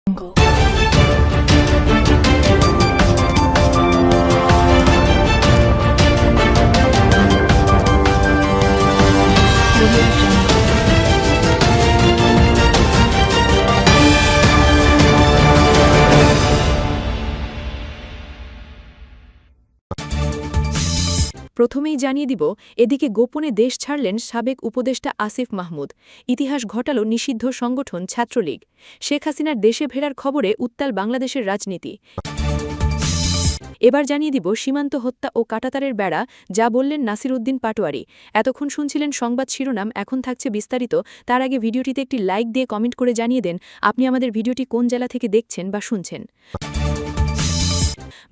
Jungle. Audio Jungle. প্রথমেই জানিয়ে দিব, এদিকে গোপনে দেশ ছাড়লেন সাবেক উপদেষ্টা আসিফ মাহমুদ। ইতিহাস ঘটাল নিষিদ্ধ সংগঠন ছাত্রলীগ। শেখ হাসিনার দেশে ফেরার খবরে উত্তাল বাংলাদেশের রাজনীতি। এবার জানিয়ে দিব সীমান্ত হত্যা ও কাঁটাতারের বেড়া, যা বললেন নাসির উদ্দিন পাটোয়ারি। এতক্ষণ শুনছিলেন সংবাদ শিরোনাম, এখন থাকছে বিস্তারিত। তার আগে ভিডিওটিতে একটি লাইক দিয়ে কমেন্ট করে জানিয়ে দেন আপনি আমাদের ভিডিওটি কোন জেলা থেকে দেখছেন বা শুনছেন।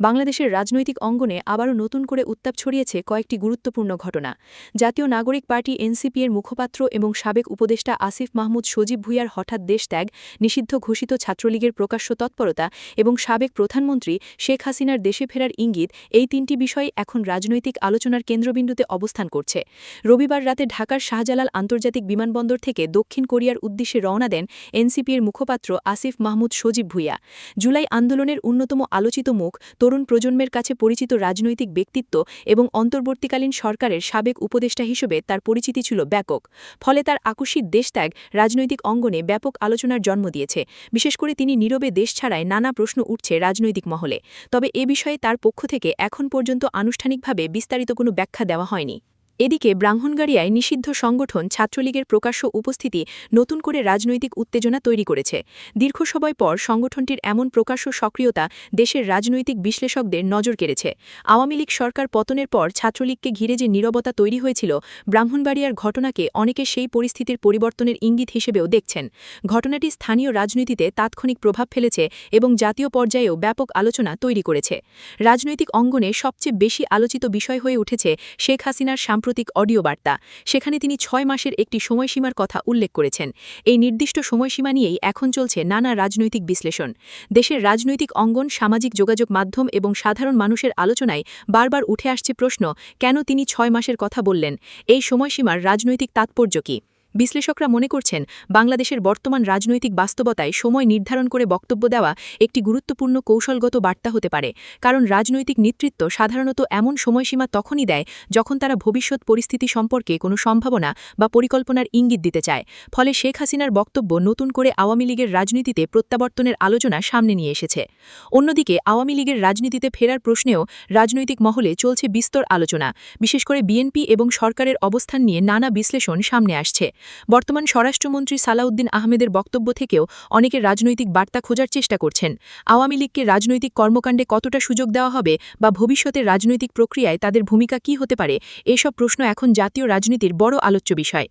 বাংলাদেশের রাজনৈতিক অঙ্গনে আবারও নতুন করে উত্তাপ ছড়িয়েছে কয়েকটি গুরুত্বপূর্ণ ঘটনা। জাতীয় নাগরিক পার্টি এনসিপি এর মুখপাত্র এবং সাবেক উপদেষ্টা আসিফ মাহমুদ সজীব ভুঁইয়ার হঠাৎ দেশত্যাগ, নিষিদ্ধ ঘোষিত ছাত্রলীগের প্রকাশ্য তৎপরতা এবং সাবেক প্রধানমন্ত্রী শেখ হাসিনার দেশে ফেরার ইঙ্গিত, এই তিনটি বিষয় এখন রাজনৈতিক আলোচনার কেন্দ্রবিন্দুতে অবস্থান করছে। রবিবার রাতে ঢাকার শাহজালাল আন্তর্জাতিক বিমানবন্দর থেকে দক্ষিণ কোরিয়ার উদ্দেশ্যে রওনা দেন এনসিপি এর মুখপাত্র আসিফ মাহমুদ সজীব ভুঁইয়া। জুলাই আন্দোলনের অন্যতম আলোচিত মুখ, তরুণ প্রজন্মের কাছে পরিচিত রাজনৈতিক ব্যক্তিত্ব এবং অন্তর্বর্তীকালীন সরকারের সাবেক উপদেষ্টা হিসেবে তার পরিচিতি ছিল ব্যাপক। ফলে তার আকস্মিক দেশত্যাগ রাজনৈতিক অঙ্গনে ব্যাপক আলোচনার জন্ম দিয়েছে। বিশেষ করে তিনি নীরবে দেশ ছাড়ায় নানা প্রশ্ন উঠছে রাজনৈতিক মহলে। তবে এ বিষয়ে তার পক্ষ থেকে এখন পর্যন্ত আনুষ্ঠানিকভাবে বিস্তারিত কোনো ব্যাখ্যা দেওয়া হয়নি। এদিকে ব্রাহ্মণবাড়িয়ায় নিষিদ্ধ সংগঠন ছাত্রলীগের প্রকাশ্য উপস্থিতি নতুন করে রাজনৈতিক উত্তেজনা তৈরি করেছে। দীর্ঘ সময় পর সংগঠনটির এমন প্রকাশ্য সক্রিয়তা দেশের রাজনৈতিক বিশ্লেষকদের নজর কেড়েছে। আওয়ামী লীগ সরকার পতনের পর ছাত্রলীগকে ঘিরে যে নীরবতা তৈরি হয়েছিল, ব্রাহ্মণবাড়িয়ার ঘটনাকে অনেকে সেই পরিস্থিতির পরিবর্তনের ইঙ্গিত হিসেবেও দেখছেন। ঘটনাটি স্থানীয় রাজনীতিতে তাৎক্ষণিক প্রভাব ফেলেছে এবং জাতীয় পর্যায়েও ব্যাপক আলোচনা তৈরি করেছে। রাজনৈতিক অঙ্গনে সবচেয়ে বেশি আলোচিত বিষয় হয়ে উঠেছে শেখ হাসিনার সাম্প্রতিক অডিও বার্তা। সেখানে তিনি ৬ মাসের একটি সময়সীমার কথা উল্লেখ করেছেন। এই নির্দিষ্ট সময়সীমা নিয়েই এখন চলছে নানা রাজনৈতিক বিশ্লেষণ। দেশের রাজনৈতিক অঙ্গন, সামাজিক যোগাযোগ মাধ্যম এবং সাধারণ মানুষের আলোচনায় বারবার উঠে আসছে প্রশ্ন, কেন তিনি ৬ মাসের কথা বললেন? এই সময়সীমার রাজনৈতিক তাৎপর্য কী? বিশ্লেষকরা মনে করছেন, বাংলাদেশের বর্তমান রাজনৈতিক বাস্তবতায় সময় নির্ধারণ করে বক্তব্য দেওয়া একটি গুরুত্বপূর্ণ কৌশলগত বার্তা হতে পারে। কারণ রাজনৈতিক নেতৃত্ব সাধারণত এমন সময়সীমা তখনই দেয় যখন তারা ভবিষ্যৎ পরিস্থিতি সম্পর্কে কোনো সম্ভাবনা বা পরিকল্পনার ইঙ্গিত দিতে চায়। ফলে শেখ হাসিনার বক্তব্য নতুন করে আওয়ামী লীগের রাজনীতিতে প্রত্যাবর্তনের আলোচনা সামনে নিয়ে এসেছে। অন্যদিকে আওয়ামী লীগের রাজনীতিতে ফেরার প্রশ্নেও রাজনৈতিক মহলে চলছে বিস্তর আলোচনা। বিশেষ করে বিএনপি এবং সরকারের অবস্থান নিয়ে নানা বিশ্লেষণ সামনে আসছে। বর্তমান স্বরাষ্ট্রমন্ত্রী সালাউদ্দিন আহমেদের বক্তব্য থেকেও অনেকে রাজনৈতিক বার্তা খোঁজার চেষ্টা করছেন। আওয়ামী লীগকে রাজনৈতিক কর্মকাণ্ডে কতটা সুযোগ দেওয়া হবে বা ভবিষ্যতের রাজনৈতিক প্রক্রিয়ায় তাদের ভূমিকা কী হতে পারে, এসব প্রশ্ন এখন জাতীয় রাজনীতির বড় আলোচ্য বিষয়।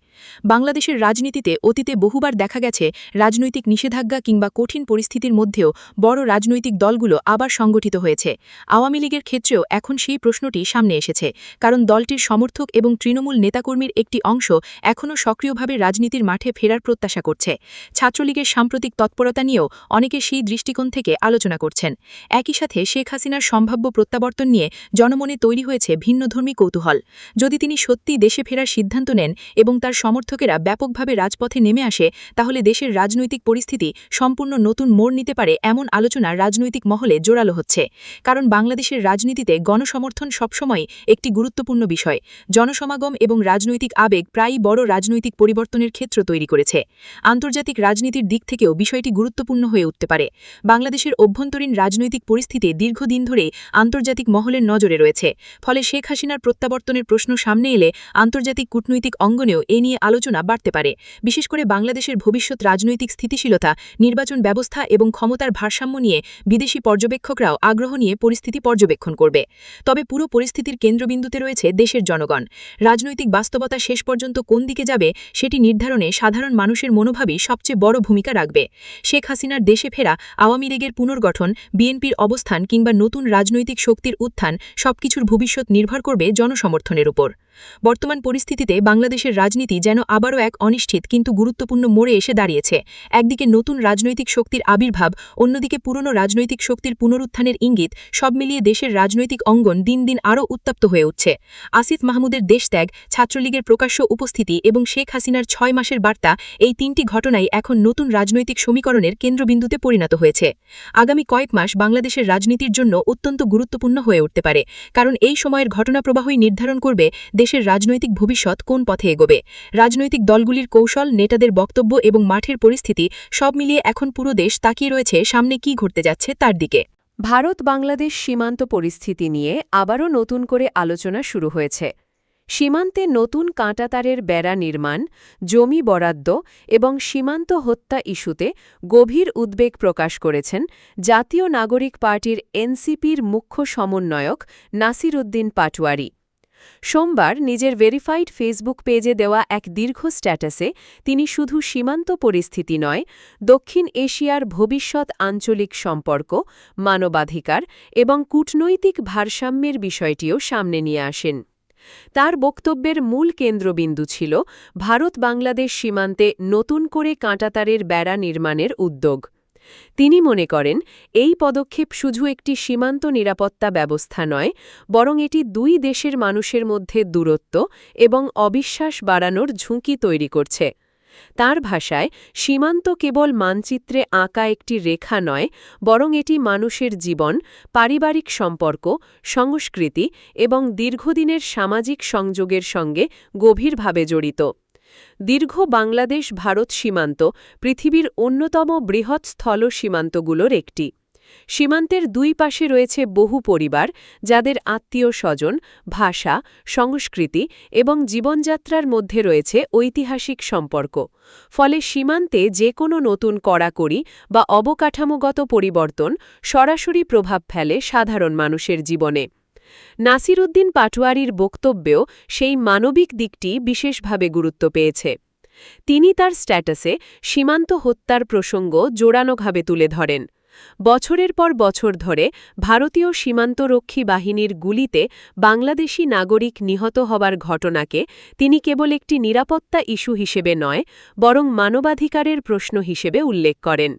বাংলাদেশের রাজনীতিতে অতীতে বহুবার দেখা গেছে, রাজনৈতিক নিষেধাজ্ঞা কিংবা কঠিন পরিস্থিতির মধ্যেও বড় রাজনৈতিক দলগুলো আবার সংগঠিত হয়েছে। আওয়ামী লীগের ক্ষেত্রেও এখন সেই প্রশ্নটি সামনে এসেছে, কারণ দলটির সমর্থক এবং তৃণমূল নেতাকর্মীর একটি অংশ এখনও সক্রিয়ভাবে রাজনীতির মাঠে ফেরার প্রত্যাশা করছে। ছাত্রলীগের সাম্প্রতিক তৎপরতা নিয়েও অনেকে সেই দৃষ্টিকোণ থেকে আলোচনা করছেন। একই সাথে শেখ হাসিনার সম্ভাব্য প্রত্যাবর্তন নিয়ে জনমনে তৈরি হয়েছে ভিন্নধর্মী কৌতূহল। যদি তিনি সত্যি দেশে ফেরার সিদ্ধান্ত নেন এবং তার সমর্থকেরা ব্যাপকভাবে রাজপথে নেমে আসে, তাহলে দেশের রাজনৈতিক পরিস্থিতি সম্পূর্ণ নতুন মোড় নিতে পারে, এমন আলোচনা রাজনৈতিক মহলে জোরালো হচ্ছে। কারণ বাংলাদেশের রাজনীতিতে গণসমর্থন সবসময় একটি গুরুত্বপূর্ণ বিষয়। জনসমাগম এবং রাজনৈতিক আবেগ প্রায়ই বড় রাজনৈতিক পরিবর্তনের ক্ষেত্র তৈরি করেছে। আন্তর্জাতিক রাজনীতির দিক থেকেও বিষয়টি গুরুত্বপূর্ণ হয়ে উঠতে পারে। বাংলাদেশের অভ্যন্তরীণ রাজনৈতিক পরিস্থিতি দীর্ঘদিন ধরে আন্তর্জাতিক মহলের নজরে রয়েছে। ফলে শেখ হাসিনার প্রত্যাবর্তনের প্রশ্ন সামনে এলে আন্তর্জাতিক কূটনৈতিক অঙ্গনেও এ নিয়ে আলোচনা বাড়তে পারে। বিশেষ করে বাংলাদেশের ভবিষ্যৎ রাজনৈতিক স্থিতিশীলতা, নির্বাচন ব্যবস্থা এবং ক্ষমতার ভারসাম্য নিয়ে বিদেশি পর্যবেক্ষকরাও আগ্রহ নিয়ে পরিস্থিতি পর্যবেক্ষণ করবে। তবে পুরো পরিস্থিতির কেন্দ্রবিন্দুতে রয়েছে দেশের জনগণ। রাজনৈতিক বাস্তবতা শেষ পর্যন্ত কোন দিকে যাবে সেটি নির্ধারণে সাধারণ মানুষের মনোভাবই সবচেয়ে বড় ভূমিকা রাখবে। শেখ হাসিনার দেশে ফেরা, আওয়ামী লীগের পুনর্গঠন, বিএনপির অবস্থান কিংবা নতুন রাজনৈতিক শক্তির উত্থান, সবকিছুর ভবিষ্যৎ নির্ভর করবে জনসমর্থনের উপর। বর্তমান পরিস্থিতিতে বাংলাদেশের রাজনীতি যেন আবারও এক অনিশ্চিত কিন্তু গুরুত্বপূর্ণ মোড়ে এসে দাঁড়িয়েছে। একদিকে নতুন রাজনৈতিক শক্তির আবির্ভাব, অন্যদিকে পুরনো রাজনৈতিক শক্তির পুনরুত্থানের ইঙ্গিত, সব মিলিয়ে দেশের রাজনৈতিক অঙ্গন দিন দিন আরও উত্তপ্ত হয়ে উঠছে। আসিফ মাহমুদের দেশত্যাগ, ছাত্রলীগের প্রকাশ্য উপস্থিতি এবং শেখ হাসিনার 6 মাসের বার্তা, এই 3টি ঘটনাই এখন নতুন রাজনৈতিক সমীকরণের কেন্দ্রবিন্দুতে পরিণত হয়েছে। আগামী কয়েক মাস বাংলাদেশের রাজনীতির জন্য অত্যন্ত গুরুত্বপূর্ণ হয়ে উঠতে পারে, কারণ এই সময়ের ঘটনাপ্রবাহই নির্ধারণ করবে দেশের রাজনৈতিক ভবিষ্যৎ কোন পথে এগোবে। রাজনৈতিক দলগুলির কৌশল, নেতাদের বক্তব্য এবং মাঠের পরিস্থিতি সব মিলিয়ে এখন পুরো দেশ তাকিয়ে রয়েছে সামনে কী ঘটতে যাচ্ছে তার দিকে। ভারত-বাংলাদেশ সীমান্ত পরিস্থিতি নিয়ে আবারও নতুন করে আলোচনা শুরু হয়েছে। সীমান্তে নতুন কাঁটাতারের বেড়া নির্মাণ, জমি বরাদ্দ এবং সীমান্ত হত্যা ইস্যুতে গভীর উদ্বেগ প্রকাশ করেছেন জাতীয় নাগরিক পার্টির এনসিপির মুখ্য সমন্বয়ক নাসির উদ্দিন পাটোয়ারি। সোমবার নিজের ভেরিফাইড ফেসবুক পেজে দেওয়া এক দীর্ঘ স্ট্যাটাসে তিনি শুধু সীমান্ত পরিস্থিতি নয়, দক্ষিণ এশিয়ার ভবিষ্যৎ আঞ্চলিক সম্পর্ক, মানবাধিকার এবং কূটনৈতিক ভারসাম্যের বিষয়টিও সামনে নিয়ে আসেন। তার বক্তব্যের মূল কেন্দ্রবিন্দু ছিল ভারত-বাংলাদেশ সীমান্তে নতুন করে কাঁটাতারের বেড়া নির্মাণের উদ্যোগ। তিনি মনে করেন, এই পদক্ষেপ শুধু একটি সীমান্ত নিরাপত্তা ব্যবস্থা নয়, বরং এটি দুই দেশের মানুষের মধ্যে দূরত্ব এবং অবিশ্বাস বাড়ানোর ঝুঁকি তৈরি করছে। তার ভাষায়, সীমান্ত কেবল মানচিত্রে আঁকা একটি রেখা নয়, বরং এটি মানুষের জীবন, পারিবারিক সম্পর্ক, সংস্কৃতি এবং দীর্ঘদিনের সামাজিক সংযোগের সঙ্গে গভীরভাবে জড়িত। দীর্ঘ বাংলাদেশ-ভারত সীমান্ত পৃথিবীর অন্যতম বৃহৎ স্থল সীমান্তগুলোর একটি। সীমান্তের দুই পাশে রয়েছে বহু পরিবার, যাদের আত্মীয়-স্বজন, ভাষা, সংস্কৃতি এবং জীবনযাত্রার মধ্যে রয়েছে ঐতিহাসিক সম্পর্ক। ফলে সীমান্তে যে কোনো নতুন কড়াকড়ি বা অবকাঠামোগত পরিবর্তন সরাসরি প্রভাব ফেলে সাধারণ মানুষের জীবনে। নাসির উদ্দিন পাটোয়ারির বক্তব্যেও সেই মানবিক দিকটি বিশেষভাবে গুরুত্ব পেয়েছে। তিনি তার স্ট্যাটাসে সীমান্ত হত্যার প্রসঙ্গ জোরালোভাবে তুলে ধরেন। বছরের পর বছর ধরে ভারতীয় সীমান্তরক্ষী বাহিনীর গুলিতে বাংলাদেশি নাগরিক নিহত হবার ঘটনাকে তিনি কেবল একটি নিরাপত্তা ইস্যু হিসেবে নয়, বরং মানবাধিকারের প্রশ্ন হিসেবে উল্লেখ করেন।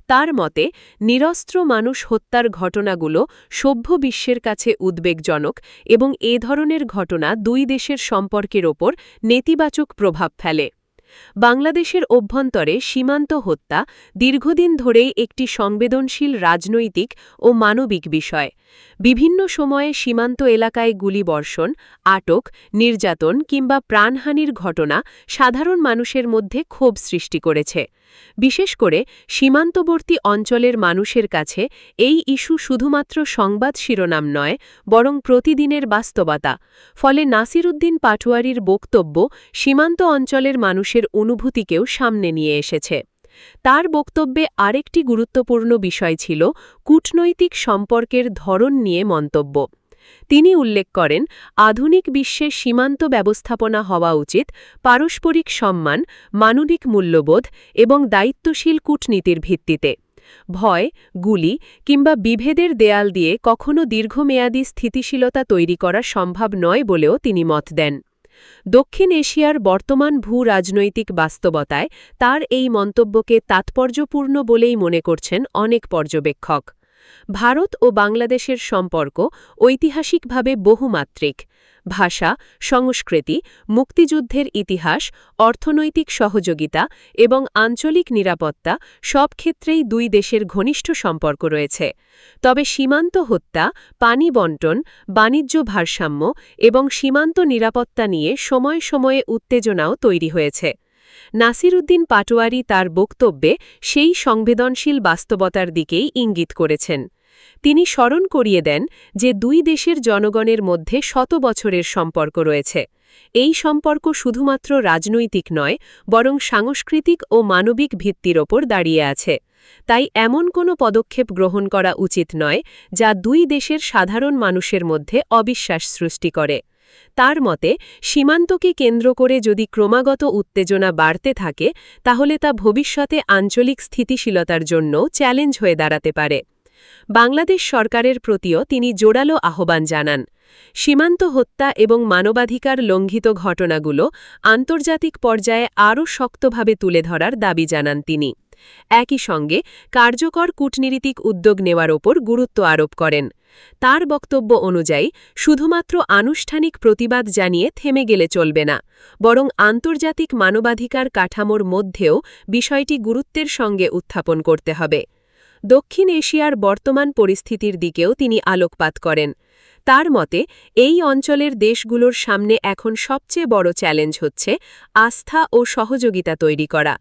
তার মতে, নিরস্ত্র মানুষ হত্যার ঘটনাগুলো সভ্য বিশ্বের কাছে উদ্বেগজনক এবং এ ধরনের ঘটনা দুই দেশের সম্পর্কের ওপর নেতিবাচক প্রভাব ফেলে। বাংলাদেশের অভ্যন্তরে সীমান্ত হত্যা দীর্ঘদিন ধরেই একটি সংবেদনশীল রাজনৈতিক ও মানবিক বিষয়। বিভিন্ন সময়ে সীমান্ত এলাকায় গুলিবর্ষণ, আটক, নির্যাতন কিংবা প্রাণহানির ঘটনা সাধারণ মানুষের মধ্যে ক্ষোভ সৃষ্টি করেছে। বিশেষ করে সীমান্তবর্তী অঞ্চলের মানুষের কাছে এই ইস্যু শুধুমাত্র সংবাদ শিরোনাম নয়, বরং প্রতিদিনের বাস্তবতা। ফলে নাসির উদ্দিন পাটোয়ারির বক্তব্য সীমান্ত অঞ্চলের মানুষের অনুভূতিকেও সামনে নিয়ে এসেছে। তার বক্তব্যে আরেকটি গুরুত্বপূর্ণ বিষয় ছিল কূটনৈতিক সম্পর্কের ধরন নিয়ে মন্তব্য। তিনি উল্লেখ করেন, আধুনিক বিশ্বে সীমান্ত ব্যবস্থাপনা হওয়া উচিত পারস্পরিক সম্মান, মানবিক মূল্যবোধ এবং দায়িত্বশীল কূটনীতির ভিত্তিতে। ভয়, গুলি কিংবা বিভেদের দেয়াল দিয়ে কখনো দীর্ঘমেয়াদী স্থিতিশীলতা তৈরি করা সম্ভব নয় বলেও তিনি মত দেন। দক্ষিণ এশিয়ার বর্তমান ভূ-রাজনৈতিক বাস্তবতায় তার এই মন্তব্যকে তাৎপর্যপূর্ণ বলেই মনে করছেন অনেক পর্যবেক্ষক। ভারত ও বাংলাদেশের সম্পর্ক ঐতিহাসিকভাবে বহুমাত্রিক। ভাষা, সংস্কৃতি, মুক্তিযুদ্ধের ইতিহাস, অর্থনৈতিক সহযোগিতা এবং আঞ্চলিক নিরাপত্তা সব ক্ষেত্রেই দুই দেশের ঘনিষ্ঠ সম্পর্ক রয়েছে। তবে সীমান্ত হত্যা, পানি বণ্টন, বাণিজ্য ভারসাম্য এবং সীমান্ত নিরাপত্তা নিয়ে সময়ে সময়ে উত্তেজনাও তৈরি হয়েছে। নাসির উদ্দিন পাটোয়ারি তার বক্তব্যে সেই সংবেদনশীল বাস্তবতার দিকেই ইঙ্গিত করেছেন। তিনি স্মরণ করিয়ে দেন যে দুই দেশের জনগণের মধ্যে শত বছরের সম্পর্ক রয়েছে। এই সম্পর্ক শুধুমাত্র রাজনৈতিক নয়, বরং সাংস্কৃতিক ও মানবিক ভিত্তির ওপর দাঁড়িয়ে আছে। তাই এমন কোনো পদক্ষেপ গ্রহণ করা উচিত নয় যা দুই দেশের সাধারণ মানুষের মধ্যে অবিশ্বাস সৃষ্টি করে। তার মতে, সীমান্তকে কেন্দ্র করে যদি ক্রমাগত উত্তেজনা বাড়তে থাকে, তাহলে তা ভবিষ্যতে আঞ্চলিক স্থিতিশীলতার জন্য চ্যালেঞ্জ হয়ে দাঁড়াতে পারে। বাংলাদেশ সরকারের প্রতিও তিনি জোরালো আহ্বান জানান। সীমান্ত হত্যা এবং মানবাধিকার লঙ্ঘিত ঘটনাগুলো আন্তর্জাতিক পর্যায়ে আরও শক্তভাবে তুলে ধরার দাবি জানান তিনি। একই সঙ্গে কার্যকর কূটনীতিক উদ্যোগ নেওয়ার ওপর গুরুত্ব আরোপ করেন। তার বক্তব্য অনুযায়ী শুধুমাত্র আনুষ্ঠানিক প্রতিবাদ জানিয়ে থেমে গেলে চলবে না, বরং আন্তর্জাতিক মানবাধিকার কাঠামোর মধ্যেও বিষয়টি গুরুত্বের সঙ্গে উত্থাপন করতে হবে। দক্ষিণ এশিয়ার বর্তমান পরিস্থিতির দিকেও তিনি আলোকপাত করেন। তার মতে এই অঞ্চলের দেশগুলোর সামনে এখন সবচেয়ে বড় চ্যালেঞ্জ হচ্ছে আস্থা ও সহযোগিতা তৈরি করা।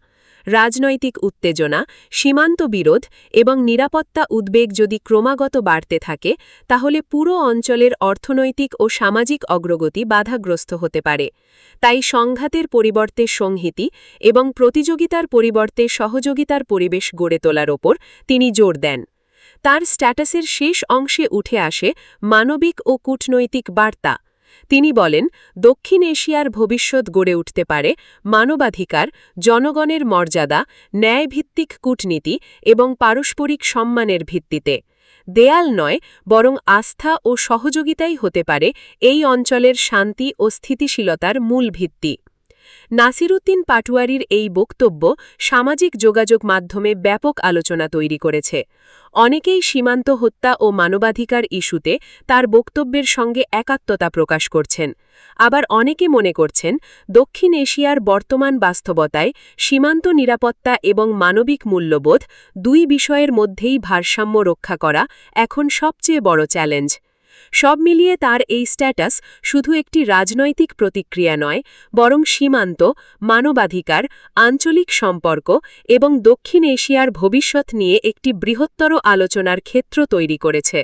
রাজনৈতিক উত্তেজনা, সীমান্ত বিরোধ এবং নিরাপত্তা উদ্বেগ যদি ক্রমাগত বাড়তে থাকে, তাহলে পুরো অঞ্চলের অর্থনৈতিক ও সামাজিক অগ্রগতি বাধাগ্রস্ত হতে পারে। তাই সংঘাতের পরিবর্তে সংহতি এবং প্রতিযোগিতার পরিবর্তে সহযোগিতার পরিবেশ গড়ে তোলার ওপর তিনি জোর দেন। তার স্ট্যাটাসের শেষ অংশে উঠে আসে মানবিক ও কূটনৈতিক বার্তা। তিনি বলেন, দক্ষিণ এশিয়ার ভবিষ্যৎ গড়ে উঠতে পারে মানবাধিকার, জনগণের মর্যাদা, ন্যায়ভিত্তিক কূটনীতি এবং পারস্পরিক সম্মানের ভিত্তিতে। দেয়াল নয়, বরং আস্থা ও সহযোগিতাই হতে পারে এই অঞ্চলের শান্তি ও স্থিতিশীলতার মূল ভিত্তি। নাসিরুদ্দিন পাটোয়ারির এই বক্তব্য সামাজিক যোগাযোগ মাধ্যমে ব্যাপক আলোচনা তৈরি করেছে। অনেকেই সীমান্ত হত্যা ও মানবাধিকার ইস্যুতে তার বক্তব্যের সঙ্গে একাত্মতা প্রকাশ করছেন। আবার অনেকে মনে করছেন, দক্ষিণ এশিয়ার বর্তমান বাস্তবতায় সীমান্ত নিরাপত্তা এবং মানবিক মূল্যবোধ দুই বিষয়ের মধ্যেই ভারসাম্য রক্ষা করা এখন সবচেয়ে বড় চ্যালেঞ্জ। সব মিলিয়ে তার এই স্ট্যাটাস শুধু একটি রাজনৈতিক প্রতিক্রিয়া নয়, বরং সীমান্ত, মানবাধিকার, আঞ্চলিক সম্পর্ক এবং দক্ষিণ এশিয়ার ভবিষ্যৎ নিয়ে একটি বৃহত্তর আলোচনার ক্ষেত্র তৈরি করেছে।